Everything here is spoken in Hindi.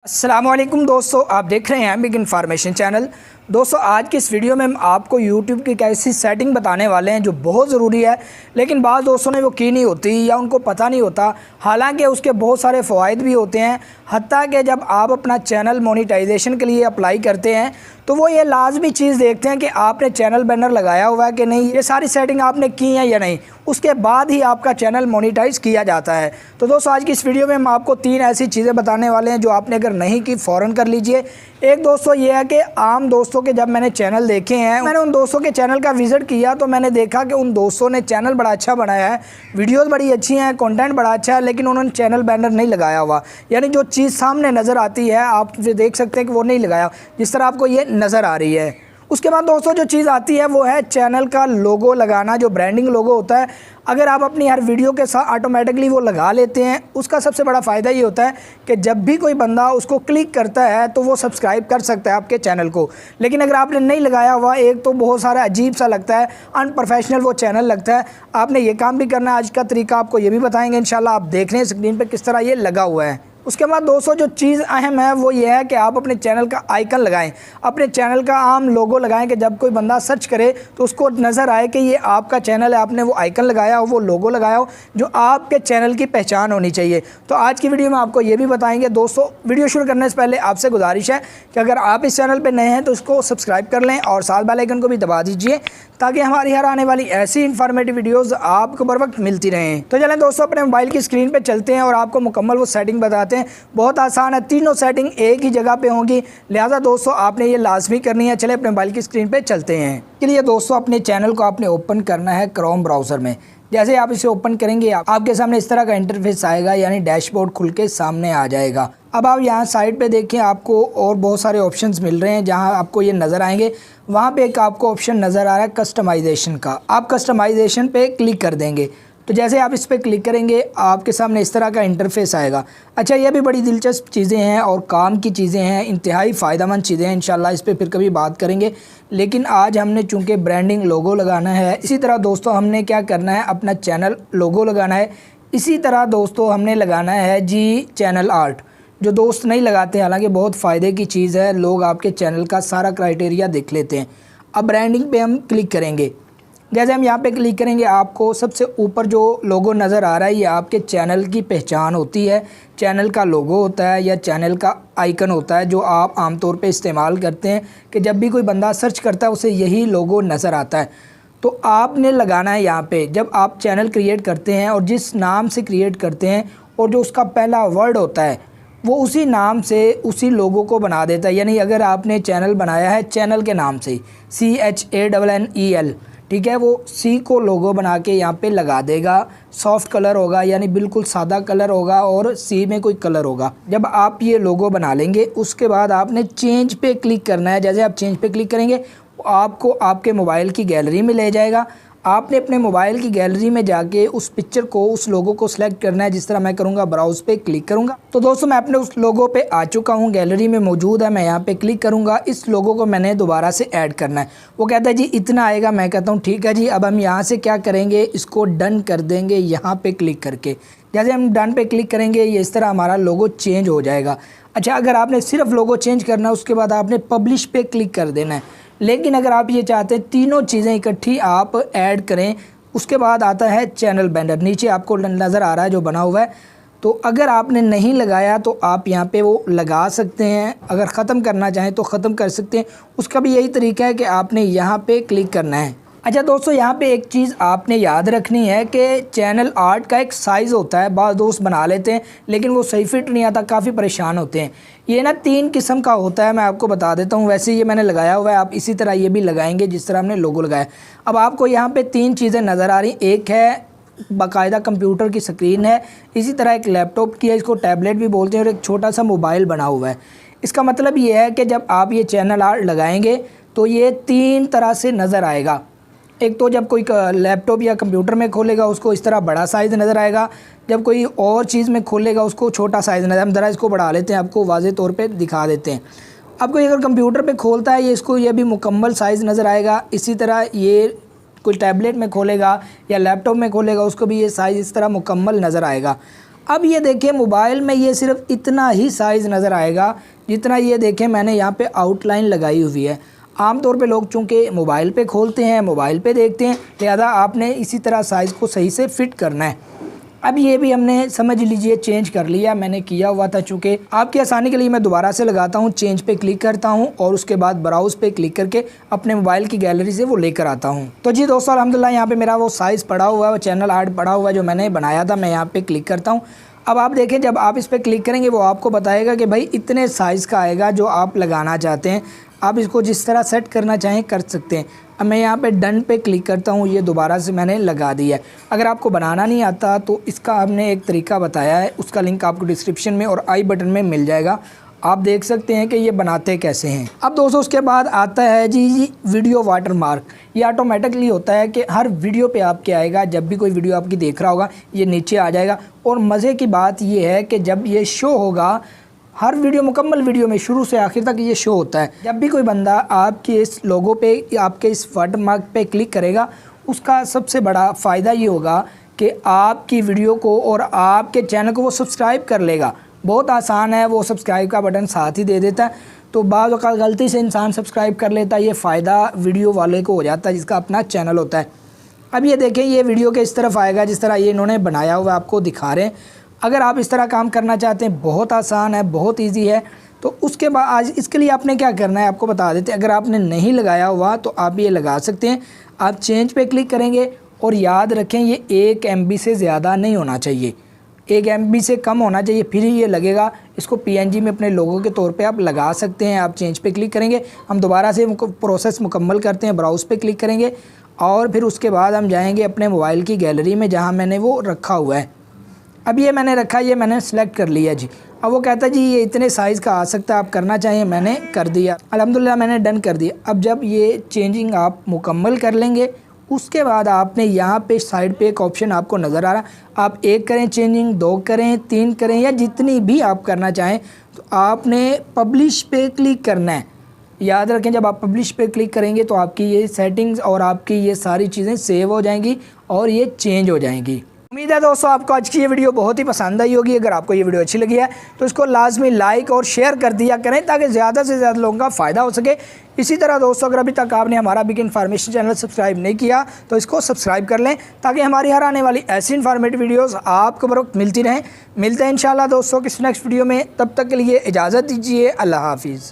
अस्सलामुअलैकुम दोस्तों, आप देख रहे हैं बिग इन्फॉर्मेशन चैनल। दोस्तों, आज की इस वीडियो में हम आपको YouTube की एक ऐसी सेटिंग बताने वाले हैं जो बहुत ज़रूरी है, लेकिन बाज़ दोस्तों ने वो की नहीं होती या उनको पता नहीं होता। हालांकि उसके बहुत सारे फ़वाइद भी होते हैं। हत्ता कि जब आप अपना चैनल मोनेटाइजेशन के लिए अप्लाई करते हैं तो वो ये लाजमी चीज़ देखते हैं कि आपने चैनल बैनर लगाया हुआ है कि नहीं, ये सारी सेटिंग आपने की है या नहीं। उसके बाद ही आपका चैनल मोनेटाइज किया जाता है। तो दोस्तों, आज की इस वीडियो में हम आपको 3 ऐसी चीज़ें बताने वाले हैं जो आपने अगर नहीं की फ़ौरन कर लीजिए। एक दोस्तों ये है कि आम दोस्तों के जब मैंने चैनल देखे हैं, मैंने उन दोस्तों के चैनल का विज़िट किया तो मैंने देखा कि उन दोस्तों ने चैनल बड़ा अच्छा बनाया है, वीडियोस बड़ी अच्छी हैं, कंटेंट बड़ा अच्छा है, लेकिन उन्होंने चैनल बैनर नहीं लगाया हुआ। यानी जो चीज़ सामने नज़र आती है आप देख सकते हैं कि वो नहीं लगाया, जिस तरह आपको ये नज़र आ रही है। उसके बाद दोस्तों जो चीज़ आती है वो है चैनल का लोगो लगाना, जो ब्रांडिंग लोगो होता है। अगर आप अपनी हर वीडियो के साथ ऑटोमेटिकली वो लगा लेते हैं, उसका सबसे बड़ा फ़ायदा ये होता है कि जब भी कोई बंदा उसको क्लिक करता है तो वो सब्सक्राइब कर सकता है आपके चैनल को। लेकिन अगर आपने नहीं लगाया हुआ, एक तो बहुत सारा अजीब सा लगता है, अनप्रोफेशनल वो चैनल लगता है। आपने ये काम भी करना है। आज का तरीका आपको ये भी बताएंगे इंशाल्लाह। आप देख रहे हैं स्क्रीन पर किस तरह ये लगा हुआ है। उसके बाद दोस्तों जो चीज़ अहम है वो ये है कि आप अपने चैनल का आइकन लगाएं, अपने चैनल का आम लोगो लगाएं कि जब कोई बंदा सर्च करे तो उसको नज़र आए कि ये आपका चैनल है। आपने वो आइकन लगाया हो, वो लोगो लगाया हो, जो आपके चैनल की पहचान होनी चाहिए। तो आज की वीडियो में आपको ये भी बताएंगे। दोस्तों, वीडियो शुरू करने से पहले आपसे गुजारिश है कि अगर आप इस चैनल पर नए हैं तो इसको सब्सक्राइब कर लें और साथ बेल आइकन को भी दबा दीजिए ताकि हमारी हर आने वाली ऐसी इन्फॉर्मेटिव वीडियोज़ आपको बर वक्त मिलती रहें। तो चलें दोस्तों, अपने मोबाइल की स्क्रीन पर चलते हैं और आपको मुकम्मल वो सेटिंग बताते हैं। बहुत आसान है, तीनों सेटिंग एक ही जगह पे होंगी, लिहाजा दोस्तों आपने ये लाजमी करनी है। चले अपने मोबाइल की स्क्रीन पे चलते हैं। के लिए दोस्तों अपने चैनल को आपने ओपन करना है क्रोम ब्राउज़र में। जैसे आप इसे ओपन करेंगे आपके सामने इस तरह का इंटरफेस आएगा, यानी डैशबोर्ड खुल के सामने आ जाएगा। अब आप यहाँ साइड पे देखें, आपको और बहुत सारे ऑप्शंस मिल रहे हैं जहाँ आपको ये नज़र आएंगे। वहाँ पे एक आपको ऑप्शन नज़र आ रहा है कस्टमाइजेशन का। आप कस्टमाइजेशन पे क्लिक कर देंगे। तो जैसे आप इस पर क्लिक करेंगे आपके सामने इस तरह का इंटरफेस आएगा। अच्छा, ये भी बड़ी दिलचस्प चीज़ें हैं और काम की चीज़ें हैं, इंतहाई फ़ायदेमंद चीज़ें हैं। इंशाल्लाह इस पर फिर कभी बात करेंगे, लेकिन आज हमने चूँकि ब्रांडिंग लोगो लगाना है, इसी तरह दोस्तों हमने क्या करना है, अपना चैनल लोगो लगाना है। इसी तरह दोस्तों हमने लगाना है जी चैनल आर्ट, जो दोस्त नहीं लगाते, हालांकि बहुत फ़ायदे की चीज़ है। लोग आपके चैनल का सारा क्राइटेरिया देख लेते हैं। अब ब्रांडिंग पे हम क्लिक करेंगे। जैसे हम यहाँ पे क्लिक करेंगे आपको सबसे ऊपर जो लोगो नज़र आ रहा है, ये आपके चैनल की पहचान होती है। चैनल का लोगो होता है या चैनल का आइकन होता है जो आप आमतौर पे इस्तेमाल करते हैं कि जब भी कोई बंदा सर्च करता है उसे यही लोगो नज़र आता है। तो आपने लगाना है यहाँ पे, जब आप चैनल क्रिएट करते हैं और जिस नाम से क्रिएट करते हैं और जो उसका पहला वर्ड होता है वो उसी नाम से उसी लोगो को बना देता है। यानी अगर आपने चैनल बनाया है चैनल के नाम से CHANNEL, ठीक है, वो सी को लोगो बना के यहाँ पे लगा देगा। सॉफ्ट कलर होगा, यानी बिल्कुल सादा कलर होगा और सी में कोई कलर होगा। जब आप ये लोगो बना लेंगे उसके बाद आपने चेंज पे क्लिक करना है। जैसे आप चेंज पे क्लिक करेंगे आपको आपके मोबाइल की गैलरी में ले जाएगा। आपने अपने मोबाइल की गैलरी में जाके उस पिक्चर को, उस लोगो को सिलेक्ट करना है। जिस तरह मैं करूँगा, ब्राउज़ पे क्लिक करूँगा। तो दोस्तों मैं अपने उस लोगो पे आ चुका हूँ, गैलरी में मौजूद है। मैं यहाँ पे क्लिक करूँगा। इस लोगो को मैंने दोबारा से ऐड करना है। वो कहता है जी इतना आएगा। मैं कहता हूँ ठीक है जी। अब हम यहाँ से क्या करेंगे, इसको डन कर देंगे यहाँ पर क्लिक करके। जैसे हम डन पे क्लिक करेंगे ये इस तरह हमारा लोगो चेंज हो जाएगा। अच्छा, अगर आपने सिर्फ लोगो चेंज करना है उसके बाद आपने पब्लिश पे क्लिक कर देना है। लेकिन अगर आप ये चाहते हैं तीनों चीज़ें इकट्ठी आप ऐड करें, उसके बाद आता है चैनल बैनर। नीचे आपको नज़र आ रहा है जो बना हुआ है। तो अगर आपने नहीं लगाया तो आप यहाँ पे वो लगा सकते हैं। अगर ख़त्म करना चाहें तो ख़त्म कर सकते हैं। उसका भी यही तरीका है कि आपने यहाँ पे क्लिक करना है। अच्छा दोस्तों, यहाँ पे एक चीज़ आपने याद रखनी है कि चैनल आर्ट का एक साइज़ होता है। बाज़ दोस्त बना लेते हैं लेकिन वो सही फिट नहीं आता, काफ़ी परेशान होते हैं। ये ना 3 किस्म का होता है, मैं आपको बता देता हूँ। वैसे ये मैंने लगाया हुआ है, आप इसी तरह ये भी लगाएंगे जिस तरह हमने लोगो लगाया। अब आपको यहाँ पे 3 चीज़ें नज़र आ रही। एक है बाकायदा कंप्यूटर की स्क्रीन है, इसी तरह एक लैपटॉप की है, इसको टैबलेट भी बोलते हैं, और एक छोटा सा मोबाइल बना हुआ है। इसका मतलब ये है कि जब आप ये चैनल आर्ट लगाएंगे तो ये 3 तरह से नज़र आएगा। एक तो जब कोई लैपटॉप या कंप्यूटर में खोलेगा उसको इस तरह बड़ा साइज़ नज़र आएगा, जब कोई और चीज़ में खोलेगा उसको छोटा साइज़ नज़र। हम ज़रा इसको बढ़ा लेते हैं, आपको वाज़े तौर पे दिखा देते हैं। अब कोई अगर कंप्यूटर पे खोलता है ये भी मुकम्मल साइज़ नज़र आएगा। इसी तरह ये कोई टैबलेट में खोलेगा या लैपटॉप में खोलेगा उसको भी ये साइज़ इस तरह मुकम्मल नज़र आएगा। अब ये देखिए मोबाइल में ये सिर्फ इतना ही साइज़ नज़र आएगा जितना ये देखें मैंने यहाँ पे आउटलाइन लगाई हुई है। आमतौर पे लोग चूँकि मोबाइल पे खोलते हैं, मोबाइल पे देखते हैं, लिहाजा आपने इसी तरह साइज़ को सही से फ़िट करना है। अब ये भी हमने समझ लीजिए चेंज कर लिया, मैंने किया हुआ था। चूँकि आपकी आसानी के लिए मैं दोबारा से लगाता हूँ, चेंज पे क्लिक करता हूँ और उसके बाद ब्राउज़ पे क्लिक करके अपने मोबाइल की गैलरी से वो लेकर आता हूँ। तो जी दोस्तों अल्हम्दुलिल्लाह यहाँ पे मेरा वो साइज़ पड़ा हुआ है, वो चैनल आर्ट पड़ा हुआ है जो मैंने बनाया था। मैं यहाँ पर क्लिक करता हूँ। अब आप देखें जब आप इस पर क्लिक करेंगे वो आपको बताएगा कि भाई इतने साइज़ का आएगा जो आप लगाना चाहते हैं। आप इसको जिस तरह सेट करना चाहें कर सकते हैं। अब मैं यहाँ पे डन पे क्लिक करता हूँ, ये दोबारा से मैंने लगा दिया है। अगर आपको बनाना नहीं आता तो इसका हमने एक तरीका बताया है, उसका लिंक आपको डिस्क्रिप्शन में और आई बटन में मिल जाएगा। आप देख सकते हैं कि ये बनाते कैसे हैं। अब दोस्तों उसके बाद आता है जी वीडियो वाटरमार्क। ये ऑटोमेटिकली होता है कि हर वीडियो पे आपके आएगा, जब भी कोई वीडियो आपकी देख रहा होगा ये नीचे आ जाएगा। और मज़े की बात ये है कि जब ये शो होगा, हर वीडियो मुकम्मल वीडियो में शुरू से आखिर तक ये शो होता है। जब भी कोई बंदा आपके इस लोगो पे, आपके इस वाटरमार्क पे क्लिक करेगा, उसका सबसे बड़ा फ़ायदा ये होगा कि आपकी वीडियो को और आपके चैनल को वो सब्सक्राइब कर लेगा। बहुत आसान है, वो सब्सक्राइब का बटन साथ ही दे देता है। तो बाज़ औक़ात गलती से इंसान सब्सक्राइब कर लेता है, ये फ़ायदा वीडियो वाले को हो जाता है जिसका अपना चैनल होता है। अब ये देखें ये वीडियो के इस तरफ आएगा जिस तरह ये इन्होंने बनाया हुआ आपको दिखा रहे हैं। अगर आप इस तरह काम करना चाहते हैं, बहुत आसान है, बहुत ईजी है। तो उसके बाद आज इसके लिए आपने क्या करना है आपको बता देते हैं। अगर आपने नहीं लगाया हुआ तो आप ये लगा सकते हैं। आप चेंज पे क्लिक करेंगे और याद रखें ये 1 MB से ज़्यादा नहीं होना चाहिए, 1 MB से कम होना चाहिए, फिर ही ये लगेगा। इसको PNG में अपने लोगों के तौर पे आप लगा सकते हैं। आप चेंज पे क्लिक करेंगे, हम दोबारा से प्रोसेस मुकम्मल करते हैं। ब्राउज़ पे क्लिक करेंगे और फिर उसके बाद हम जाएंगे अपने मोबाइल की गैलरी में जहाँ मैंने वो रखा हुआ है। अब ये मैंने रखा, ये मैंने सेलेक्ट कर लिया जी। अब वो कहता है जी ये इतने साइज़ का आ सकता है, आप करना चाहिए। मैंने कर दिया, अल्हम्दुलिल्लाह मैंने डन कर दिया। अब जब ये चेंजिंग आप मुकम्मल कर लेंगे उसके बाद आपने यहाँ पे साइड पे एक ऑप्शन आपको नज़र आ रहा, आप 1 करें चेंजिंग, 2 करें, 3 करें या जितनी भी आप करना चाहें, तो आपने पब्लिश पे क्लिक करना है। याद रखें जब आप पब्लिश पे क्लिक करेंगे तो आपकी ये सेटिंग्स और आपकी ये सारी चीज़ें सेव हो जाएंगी और ये चेंज हो जाएंगी। उम्मीद है दोस्तों आपको आज की ये वीडियो बहुत ही पसंद आई होगी। अगर आपको ये वीडियो अच्छी लगी है तो इसको लाजमी लाइक और शेयर कर दिया करें ताकि ज़्यादा से ज़्यादा लोगों का फ़ायदा हो सके। इसी तरह दोस्तों अगर अभी तक आपने हमारा बिग इन्फॉर्मेशन चैनल सब्सक्राइब नहीं किया तो इसको सब्सक्राइब कर लें ताकि हमारी हर आने वाली ऐसी इन्फॉर्मेटिव वीडियोज़ आपको बर वक्त मिलती रहें। मिलते हैं इंशाल्लाह दोस्तों किसी नेक्स्ट वीडियो में, तब तक के लिए इजाज़त दीजिए। अल्लाह हाफिज़।